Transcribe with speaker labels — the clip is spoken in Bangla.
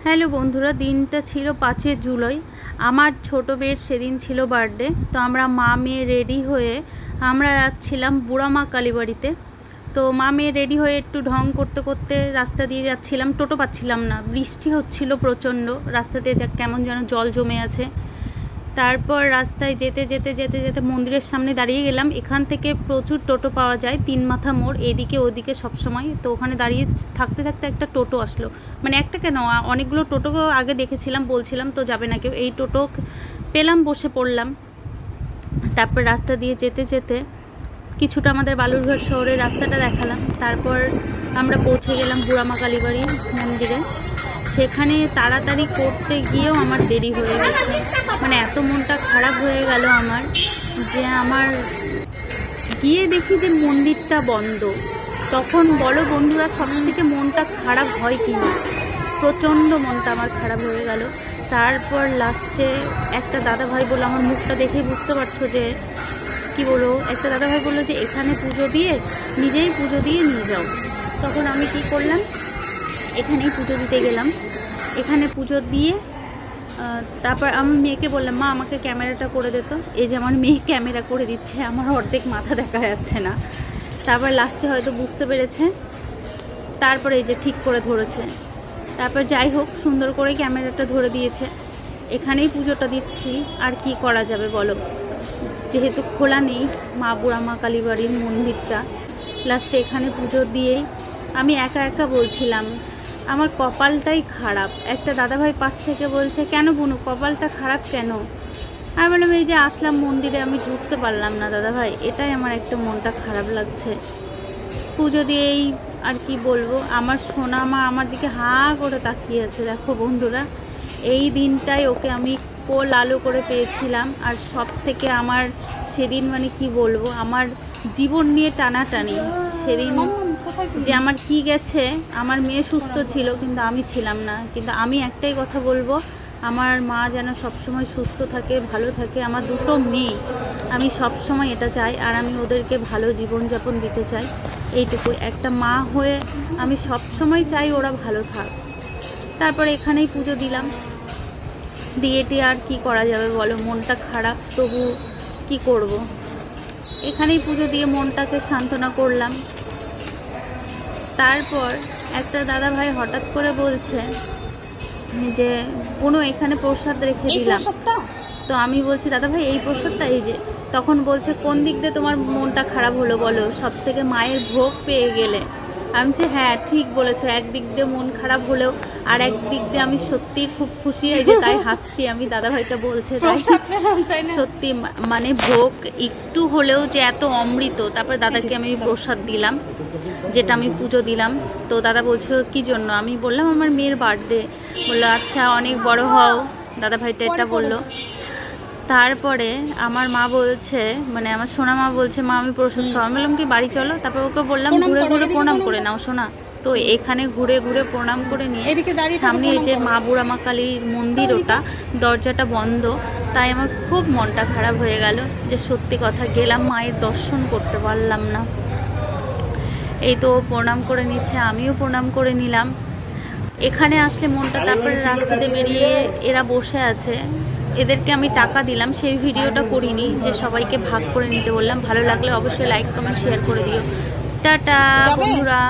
Speaker 1: হ্যালো বন্ধুরা, দিনটা ছিল 5 জুলাই। আমার ছোটো মেয়ের সেদিন ছিল বার্থডে। তো আমরা মা মেয়ে রেডি হয়ে আমরা যাচ্ছিলাম বুড়া মা কালীবাড়িতে। তো মা মেয়ে রেডি হয়ে একটু ঢং করতে করতে রাস্তা দিয়ে যাচ্ছিলাম, টোটো পাচ্ছিলাম না, বৃষ্টি হচ্ছিল প্রচণ্ড, রাস্তাতে কেমন যেন জল জমে আছে। তারপর রাস্তায় যেতে যেতে যেতে যেতে মন্দিরের সামনে দাঁড়িয়ে গেলাম। এখান থেকে প্রচুর টোটো পাওয়া যায়, 3 মাথা মোড় এদিকে ওদিকে সবসময়। তো ওখানে দাঁড়িয়ে থাকতে থাকতে একটা টোটো আসলো, মানে একটা কেন অনেকগুলো টোটো আগে দেখেছিলাম, বলছিলাম তো যাবে না কেউ, এই টোটো পেলাম, বসে পড়লাম। তারপর রাস্তা দিয়ে যেতে যেতে কিছুটা আমাদের বালুরঘাট শহরের রাস্তাটা দেখালাম। তারপর আমরা পৌঁছে গেলাম বুড়া মা কালীবাড়ি মন্দিরে। সেখানে তাড়াতাড়ি করতে গিয়েও আমার দেরি হয়ে গেছে, মানে এত মনটা খারাপ হয়ে গেল আমার, যে আমার গিয়ে দেখি যে মন্দিরটা বন্ধ। তখন বলো বন্ধুরা, সব থেকে মনটা খারাপ হয় কি না, প্রচণ্ড মনটা আমার খারাপ হয়ে গেল। তারপর লাস্টে একটা দাদাভাই বললো, আমার মুখটা দেখে বুঝতে পারছো যে কি বলবো, একটা দাদাভাই বললো যে এখানে পুজো দিয়ে নিজেই পুজো দিয়ে নিয়ে যাও। তখন আমি কি করলাম, এখানেই পুজো দিতে গেলাম। এখানে পুজো দিয়ে তারপর আমার মেয়েকে বললাম, মা আমাকে ক্যামেরাটা করে দিত। এই যে আমার মেয়ে ক্যামেরা করে দিচ্ছে, আমার অর্ধেক মাথা দেখা যাচ্ছে না। তারপর লাস্টে হয়তো বুঝতে পেরেছে, তারপরে এই যে ঠিক করে ধরেছে। তারপর যাই হোক, সুন্দর করে ক্যামেরাটা ধরে দিয়েছে। এখানেই পুজোটা দিচ্ছি, আর কি করা যাবে বলো, যেহেতু খোলা নেই মা বুড়া মা কালীবাড়ির মন্দিরটা। লাস্টে এখানে পুজো দিয়েই আমি একা একা বলছিলাম আমার কপালটাই খারাপ। একটা দাদাভাই পাশ থেকে বলছে, কেন বুনু কপালটা খারাপ কেন? আমি বললাম, এই যে আসলাম মন্দিরে, আমি ঢুকতে পারলাম না দাদাভাই, এটাই আমার একটা মনটা খারাপ লাগছে। পুজো দিয়েই আর কি বলবো, আমার সোনা মা আমার দিকে হাঁ করে তাকিয়ে আছে। দেখো বন্ধুরা, এই দিনটাই ওকে আমি কোল আলো করে পেয়েছিলাম। আর সব থেকে আমার সেদিন মানে কি বলবো, আমার জীবন নিয়ে টানাটানি সেদিন, যে আমার কি গেছে, আমার মেয়ে সুস্থ ছিল কিন্তু আমি ছিলাম না। কিন্তু আমি একটাই কথা বলবো, আমার মা যেন সবসময় সুস্থ থাকে, ভালো থাকে। আমার দুটো মেয়ে, আমি সবসময় এটা চাই, আর আমি ওদেরকে ভালো জীবনযাপন দিতে চাই, এইটুকু। একটা মা হয়ে আমি সবসময় চাই ওরা ভালো থাক। তারপরে এখানেই পুজো দিলাম, দিয়েটি আর কি করা যাবে বলো, মনটা খারাপ, তবু কি করব। এখানেই পুজো দিয়ে মনটাকে সান্ত্বনা করলাম। তারপর একটা দাদা ভাই হঠাৎ করে বলছে যে কোনো এখানে প্রসাদ রেখে দিলাম। তো আমি বলছি, দাদা ভাই এই প্রসাদটা এই যে। তখন বলছে, কোন দিক দিয়ে তোমার মনটা খারাপ হলো বলো, সব থেকে মায়ের ভোগ পেয়ে গেলে। আমি বলছি, হ্যাঁ ঠিক বলেছো, একদিক দিয়ে মন খারাপ হলেও আর একদিক দিয়ে আমি সত্যি খুব খুশি, এই যে তাই হাসছি আমি। দাদা ভাইটা বলছে সত্যি, মানে ভোগ একটু হলেও যে এত অমৃত। তারপর দাদাকে আমি প্রসাদ দিলাম, যেটা আমি পুজো দিলাম। তো দাদা বলছে কি জন্য, আমি বললাম আমার মেয়ের বার্থডে। বললো আচ্ছা, অনেক বড় হও, দাদা ভাইটা এটা বললো। তারপরে আমার মা বলছে, মানে আমার সোনা মা বলছে, মা আমি প্রসাদ খাওয়া। আমি বললাম কি বাড়ি চলো। তারপর ওকে বললাম ঘুরে ঘুরে প্রণাম করে নাও সোনা। তো এখানে ঘুরে ঘুরে প্রণাম করে নিয়ে সামনে এই যে মা বুড়া মা কালীর মন্দির, ওটা দরজাটা বন্ধ। তাই আমার খুব মনটা খারাপ হয়ে গেল, যে সত্যি কথা গেলাম, মায়ের দর্শন করতে পারলাম না। এই তো প্রণাম করে নিচ্ছে, আমিও প্রণাম করে নিলাম। এখানে আসলে মনটা, তারপরে রাস্তাতে বেরিয়ে এরা বসে আছে, এদেরকে আমি টাকা দিলাম, সেই ভিডিওটা করিনি, যে সবাইকে ভাগ করে নিতে বললাম। ভালো লাগলে অবশ্যই লাইক কমেন্ট শেয়ার করে দিও। টাটা বন্ধুরা।